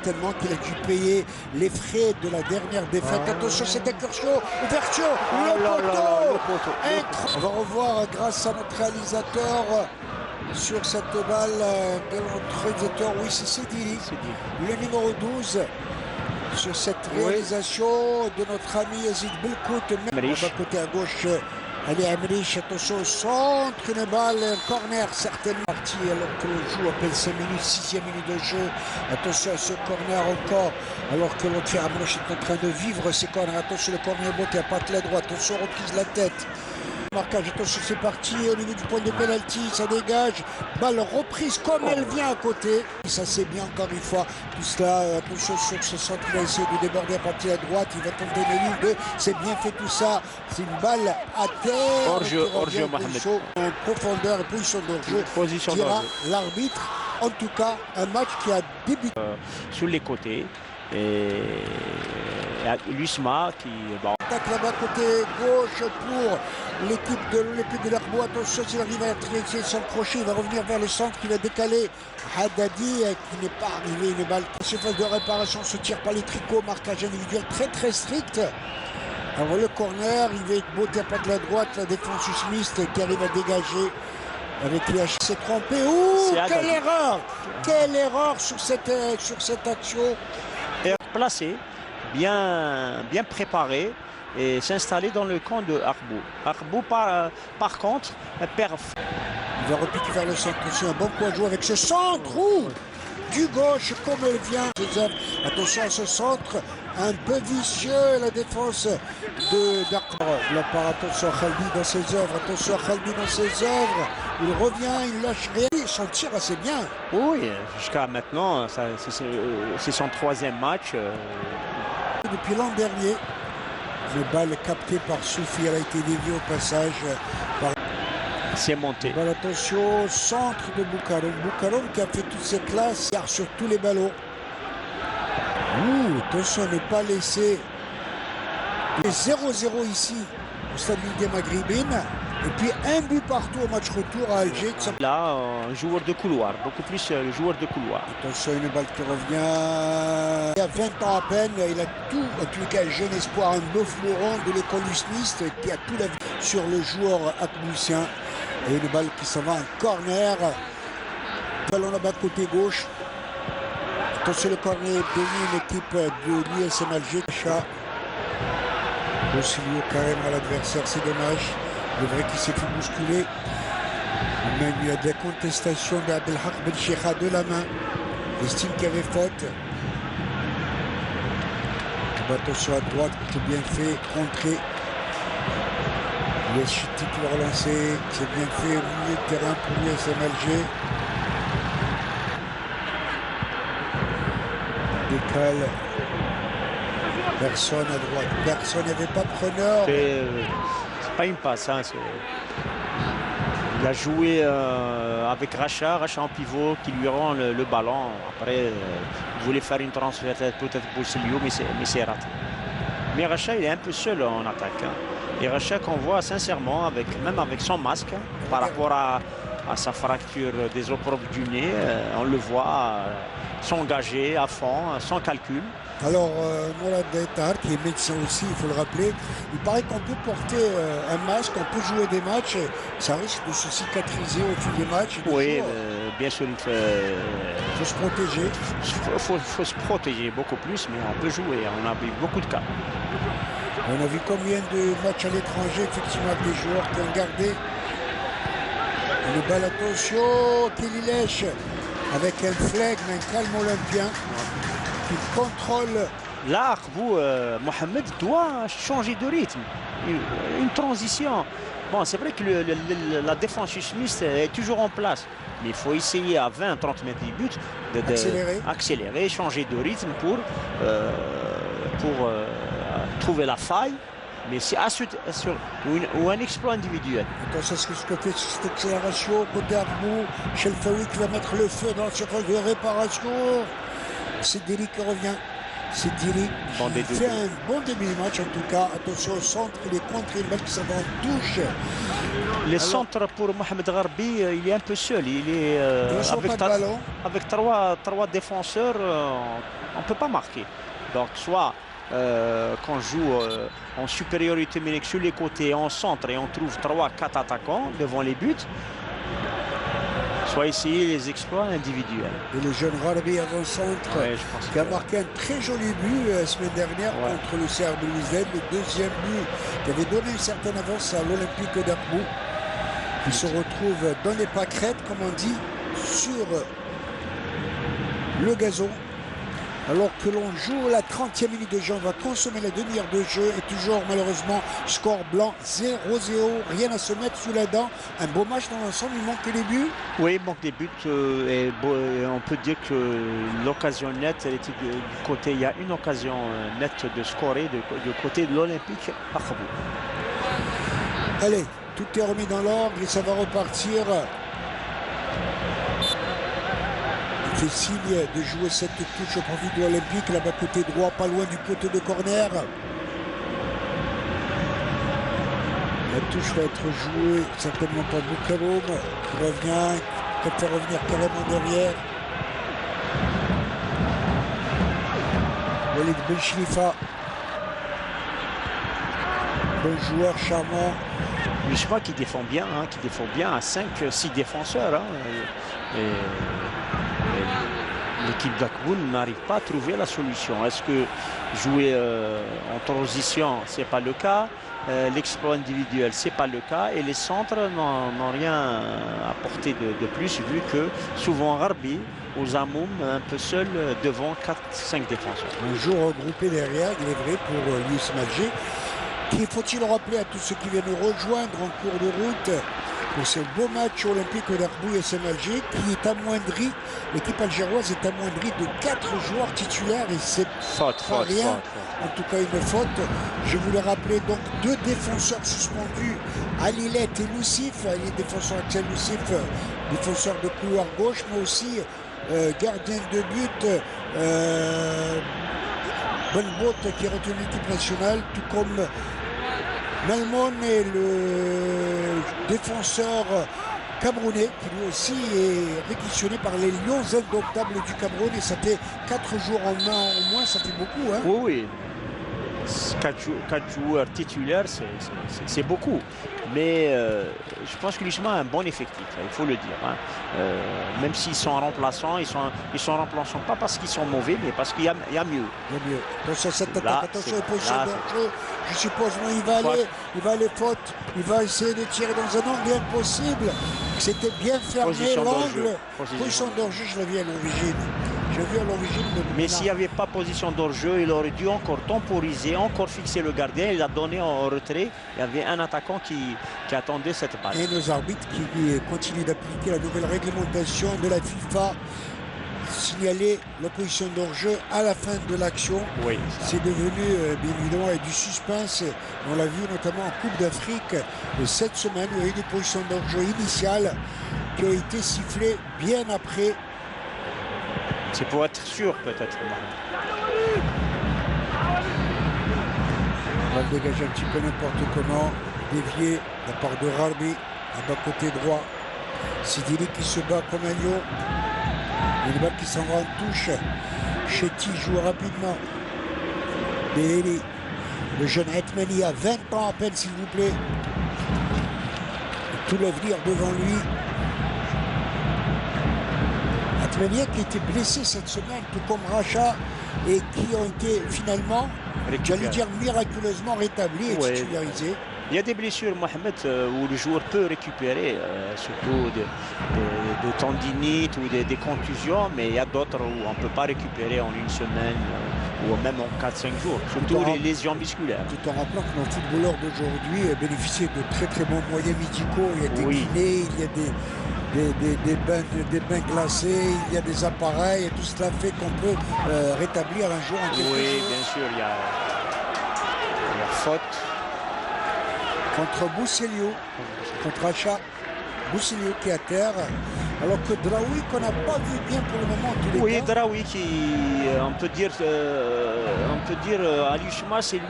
certainement qu'il a dû payer les frais de la dernière défaite. Attention, cette incursion, ouverture, le poteau. On va revoir grâce à notre réalisateur sur cette balle de notre réalisateur, oui c'est Sedili, le numéro 12. Sur cette réalisation de notre ami Yazid Belkout, même côté à gauche. Allez, Amrish, attention au centre, une balle, un corner, certainement parti alors que le jeu appelle 5 minutes, 6e minute de jeu. Attention à ce corner encore, alors que l'autre Amrish est en train de vivre ses corners. Attention, le corner bon qui n'a pas de la droite, attention, reprise la tête. Marquage, attention, c'est parti au niveau du point de pénalty, ça dégage, balle reprise comme elle vient à côté. Ça c'est bien encore une fois, tout cela, attention sur ce centre, il va essayer de déborder à partir de la droite, il va tenter une ligne 2, c'est bien fait tout ça, c'est une balle à terre. Hors-jeu, Mohamed. En profondeur et position d'hors-jeu, dira l'arbitre. En tout cas, un match qui a débuté. Sur les côtés, et l'USMA qui... Bon. Attaque là-bas côté gauche pour l'équipe de l'Olympique de l'Arbois. Attention, s'il arrive à essayer de s'accrocher, il va revenir vers le centre, qui va décaler Haddadi qui n'est pas arrivé, une balle. Surface de réparation, se tire par les tricots, marquage individuel très strict. Alors le corner, il va être beauté à pas de la droite, la défense Smith qui arrive à dégager avec les H. s'est trompé. Ouh, quelle erreur sur cette action. Placé, bien préparé et s'installer dans le camp de Arbou. Arbou par contre perd. Il va repiquer vers le centre, c'est un bon coup à jouer avec ce centre du gauche comme elle vient. Attention à ce centre, un peu vicieux la défense d'Arbou. La part, attention à Khaldi dans ses œuvres, attention à Khaldi dans ses œuvres. Il revient, il lâche rien, il s'en tire assez bien. Oui, jusqu'à maintenant, c'est son 3e match. Depuis l'an dernier, le balle captée par Soufi, elle a été déviée au passage. C'est monté. Balle, attention, centre de Boukaroum. Boukaroum qui a fait toutes ses classes sur tous les ballons. Attention à ne pas laisser 0-0 ici au stade Ligue Maghrébine. Et puis un but partout au match retour à Alger. Là, un joueur de couloir, beaucoup plus le joueur de couloir. Attention, une balle qui revient. Il a 20 ans à peine, il a tout, en tout cas, jeune espoir, un beau fleuron de l'école Smith qui a tout la vie sur le joueur akbousien. Et une balle qui s'en va en corner. Ballon là-bas côté gauche. Attention, le corner de l'équipe de l'USM Alger. Rosilio carrément à l'adversaire, c'est dommage. Le vrai qui s'est fait bousculer. Même il y a des contestations d'Abdelhak Ben Cheikha de la main. Il estime qu'il y avait faute. Attention à droite, c'est bien fait, contré. Le Chiti qui va relancer, c'est bien fait, au milieu de terrain pour l'USM Alger. Décale. Personne à droite, personne, il n'y avait pas preneur. C'est pas une passe, hein, il a joué avec Racha en pivot qui lui rend le ballon. Après, il voulait faire une transfert peut-être pour Celio, mais c'est raté. Mais Racha, il est un peu seul en attaque. Hein. Et Racha qu'on voit sincèrement, même avec son masque, par rapport à sa fracture des os propres du nez, on le voit s'engager à fond, sans calcul. Alors, Mourad Daitar, qui est médecin aussi, il faut le rappeler, il paraît qu'on peut porter un masque, on peut jouer des matchs, et ça risque de se cicatriser au fil des matchs. Oui, bien sûr, il faut se protéger. Il faut se protéger beaucoup plus, mais on peut jouer, on a vu beaucoup de cas. On a vu combien de matchs à l'étranger, effectivement, avec des joueurs qui ont gardé une balle, attention, qui lèche avec un flegme, un calme olympien. Il contrôle. Là, Mohamed doit changer de rythme. Une transition. Bon, c'est vrai que la défense Smith est toujours en place. Mais il faut essayer à 20-30 mètres du but d'accélérer, changer de rythme pour trouver la faille. Mais c'est ou un exploit individuel. Attention à ce que fait cette accélération. Côté Arbou, Chelfaoui qui va mettre le feu dans la surface de réparation. C'est Dili qui revient. C'est Dili qui fait un bon début de match en tout cas. Attention au centre, il est contre, il va qui s'en va en touche. Les centres pour Mohamed Gharbi, il est un peu seul. Il est avec trois défenseurs on peut pas marquer. Donc soit quand on joue en supériorité numérique sur les côtés, en centre et on trouve 3-4 attaquants devant les buts, soit essayer les exploits individuels. Et le jeune Rarbi avant-centre qui a marqué un très joli but la semaine dernière contre le CR Belouizen, le deuxième but qui avait donné une certaine avance à l'Olympique d'Arboux. Il se retrouve dans les pâquerettes, comme on dit, sur le gazon. Alors que l'on joue la 30e minute de jeu, on va consommer la demi-heure de jeu et toujours malheureusement score blanc 0-0, rien à se mettre sous la dent. Un beau match dans l'ensemble, il manque les buts. Oui, il manque des buts et on peut dire que l'occasion nette, elle était du côté, il y a une occasion nette de scorer du côté de l'Olympique Arboux. Allez, tout est remis dans l'ordre et ça va repartir. Il fait signe de jouer cette touche au profit de l'Olympique, là-bas côté droit, pas loin du poteau de corner. La touche va être jouée certainement par Boukaroum, qui revient, qui peut faire revenir carrément derrière. Walid Benchlifa, bon joueur, charmant. Je crois qu'il défend bien, à 5-6 défenseurs. Hein, l'équipe d'Akboun n'arrive pas à trouver la solution. Est-ce que jouer en transition, c'est pas le cas? L'exploit individuel, c'est pas le cas. Et les centres n'ont rien apporté de plus, vu que souvent Rarbi, aux Amoum, un peu seul devant 4-5 défenseurs. Un jour regroupé derrière, il est vrai, pour Luis Magé. Qu'il faut-il rappeler à tous ceux qui viennent nous rejoindre en cours de route pour ce beau match olympique d'Arboux et Alger qui est amoindri, l'équipe algéroise est amoindrie de 4 joueurs titulaires et c'est pas rien, en tout cas une faute. Je voulais rappeler donc 2 défenseurs suspendus, Alilette et Lucif, les défenseurs Axel Lucif, défenseur de couloir gauche, mais aussi gardien de but, Bonbot qui est retenu l'équipe nationale, tout comme Malmon est le défenseur camerounais qui lui aussi est réquisitionné par les Lions indomptables du Cameroun et ça fait 4 jours en main au moins, ça fait beaucoup. Hein. Oui. 4 joueurs titulaires, c'est beaucoup. Mais je pense que l'USMA a un bon effectif, il faut le dire. Hein. Même s'ils sont remplaçants, ils sont remplaçants pas parce qu'ils sont mauvais, mais parce qu'il y a mieux. Il y a mieux. Attention cette attaque, attention aux positions d'enjeu. Je suppose il va aller faute, il va essayer de tirer dans un angle impossible. C'était bien fermé l'angle. Position d'enjeu, je l'ai vu à l'origine. Mais s'il n'y avait pas position d'hors-jeu, il aurait dû encore temporiser, encore fixer le gardien. Il a donné en retrait. Il y avait un attaquant qui attendait cette balle. Et nos arbitres qui continuent d'appliquer la nouvelle réglementation de la FIFA, signaler la position d'hors-jeu à la fin de l'action. Oui, c'est devenu bien évidemment du suspense. On l'a vu notamment en Coupe d'Afrique cette semaine. Il y a eu des positions d'hors-jeu initiales qui ont été sifflées bien après. C'est pour être sûr, peut-être. On va le dégager un petit peu n'importe comment. Dévié de la part de Rarbi, à bas côté droit. Sidili qui se bat comme un lion. Il y a une balle qui s'en va en touche. Chetty joue rapidement. Béli, le jeune Hetmani a 20 ans à peine, s'il vous plaît. Tout l'avenir devant lui. Hetmani qui a été blessé cette semaine, tout comme Racha, et qui ont été finalement, j'allais dire miraculeusement rétablis et titularisés. Il y a des blessures, Mohamed, où le joueur peut récupérer, surtout de tendinite ou des contusions, mais il y a d'autres où on ne peut pas récupérer en une semaine ou même en 4-5 jours, surtout les lésions musculaires. Tout en rappelant que nos footballeurs d'aujourd'hui bénéficient de très très bons moyens médicaux. Il y a des kinés, il y a des bains glacés, il y a des appareils, et tout cela fait qu'on peut rétablir un jour en quelques jours. Oui, bien sûr, il y a faute. Contre Bousselio, contre Acha, Bousselio qui est à terre, alors que Draoui qu'on n'a pas vu bien pour le moment. Oui, Draoui qui, on peut dire à l'Ushma, c'est lui.